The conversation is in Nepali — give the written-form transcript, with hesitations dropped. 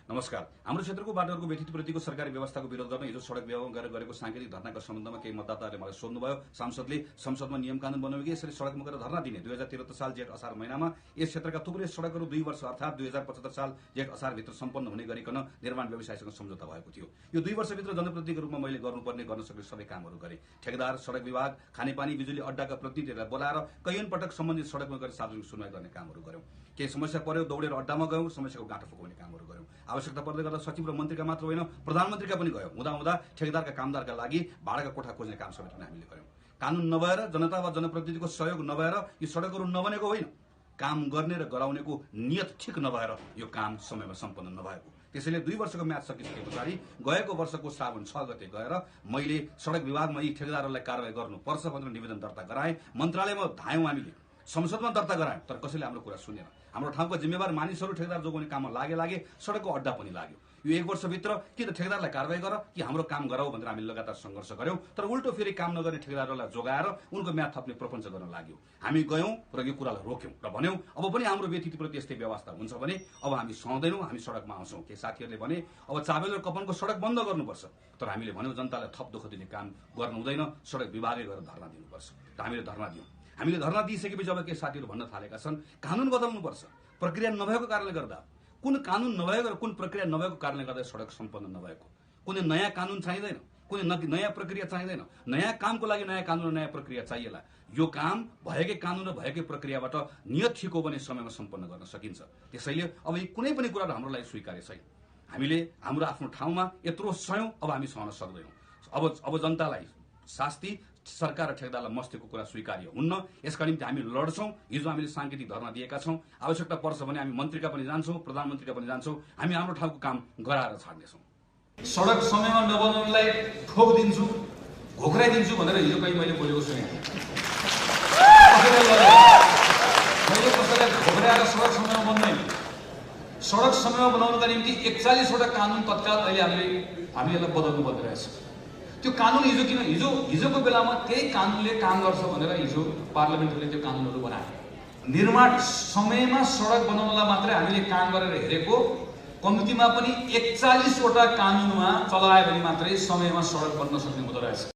नमस्कार। हाम्रो क्षेत्रको बाटोहरूको व्यतिप्रतिको सरकारी व्यवस्थाको विरोध गर्न हिजो सडक व्यवहार गरेको सांकेतिक धरनाका सम्बन्धमा केही मतदाताहरूले मलाई सोध्नुभयो। सांसदले संसदमा नियम कानून बनाउने कि यसरी सडकमा गएर धरना दिने। 2073 साल जेठ असार महिनामा यस क्षेत्रका थुप्रै सडकहरू 2 वर्ष अर्थात् 2075 साल जेठ असार भित्र सम्पन्न हुने गरिकन निर्माण व्यवसायसँग सम्झौता भएको थियो। यो 2 वर्षभित्र जनप्रतिनिधिको रूपमा मैले गर्नुपर्ने गर्न सक्ने सबै कामहरू गरे। ठेकेदार, सडक विभाग, खानेपानी, बिजुली अड्डाका प्रतिनिधिहरूलाई बोलाएर कैयन पटक सम्बन्धित सडकमा गएर सार्वजनिक सुनवाई गर्ने कामहरू गर्यौं। केही समस्या पर्यो, दौडेर अड्डामा गयौं, समस्याको गाँठो फुकाउने कामहरू गर्यौं। आवश्यकता पर्दै गर्दा सचिव र मन्त्रीका मात्र होइन, प्रधानमन्त्रीका पनि गयौं। हुँदा ठेकेदारका कामदारका लागि भाडाका कोठा खोज्ने काम समेत हामीले गर्यौं। कानून नभएर, जनता वा जनप्रतिनिधिको सहयोग नभएर यी सडकहरू नबनेको होइन, काम गर्ने र गराउनेको नियत ठिक नभएर यो काम समयमा सम्पन्न नभएको। त्यसैले 2 वर्षको म्याद सकिसके पछाडि गएको वर्षको श्रावण 6 गते गएर मैले सडक विभागमा यी ठेकेदारहरूलाई कारबाही गर्नुपर्छ भनेर निवेदन दर्ता गराएँ। मन्त्रालयमा धायौं, हामीले संसदमा दर्ता गरायौं, तर कसैले हाम्रो कुरा सुनेन। हाम्रो ठाउँका जिम्मेवार मानिसहरू ठेकेदार जोगाउने काममा लागे, सडकको अड्डा पनि लाग्यो। यो 1 वर्षभित्र कि त ठेकेदारलाई कारबाही गर कि हाम्रो काम गराऊ भनेर हामीले लगातार सङ्घर्ष गर्यौं। तर उल्टो फेरि काम नगर्ने ठेकेदारहरूलाई जोगाएर उनको म्याद थप्ने प्रपञ्च गर्न लाग्यो। हामी गयौं र यो कुरालाई रोक्यौं र भन्यौं अब पनि हाम्रो व्यतिप्रति यस्तै व्यवस्था हुन्छ भने अब हामी सहँदैनौँ, हामी सडकमा आउँछौँ। केही साथीहरूले भने अब चाबेल र कपनको सडक बन्द गर्नुपर्छ। तर हामीले भन्यौं जनतालाई थप दुःख दिने काम गर्नु हुँदैन, सडक विभागले गएर धरना दिनुपर्छ। र हामीले धरना दियौं। हामीले धरना दिइसकेपछि अब केही साथीहरू भन्न थालेका छन् कानून बदल्नुपर्छ। प्रक्रिया नभएको कारणले गर्दा, कुन कानून नभएको र कुन प्रक्रिया नभएको कारणले गर्दा सडक सम्पन्न नभएको। कुनै नयाँ कानून चाहिँदैन, कुनै नयाँ प्रक्रिया चाहिँदैन। नयाँ कामको लागि नयाँ कानून र नयाँ प्रक्रिया चाहिएला। यो काम भएकै कानून र भएकै प्रक्रियाबाट नियत ठिक हो भने समयमा सम्पन्न गर्न सकिन्छ। त्यसैले अब यी कुनै पनि कुराहरू हाम्रो लागि स्वीकार्य छैन। हामीले हाम्रो आफ्नो ठाउँमा यत्रो सयौं, अब हामी सहन सक्दैनौँ। अब जनतालाई शास्ति, सरकार र ठेकेदारलाई मस्तीको कुरा स्वीकार्य हुन्न। यसका निम्ति हामी लड्छौं। हिजो हामीले सांकेतिक धरना दिएका छौं। आवश्यकता पर्छ भने हामी मन्त्रीका पनि जान्छौं, प्रधानमन्त्रीका पनि जान्छौं। हामी हाम्रो ठाउँको काम गराएर छाड्नेछौं। सडक समयमा नबनाउनलाई ठोक दिन्छु, घोक्राइदिन्छु भनेर हिजो कहीँ मैले बोलेको सुने। मैले कसैलाई घोक्राएर सडक समयमा बन्दैन। सडक समयमा बनाउनका निम्ति 41 वटा कानून तत्काल अहिले हामीले यसलाई बदल्नु परिरहेछ। त्यो कानून हिजोको बेलामा त्यही कानूनले काम गर्छ भनेर हिजो पार्लियामेन्टले त्यो कानूनहरू बनाए। निर्माण समयमा सडक बनाउनलाई मात्रै हामीले काम गरेर हेरेको, कम्तीमा पनि 41 वटा कानूनमा चलायो भने मात्रै समयमा सडक बन्न सक्ने हुँदो रहेछ।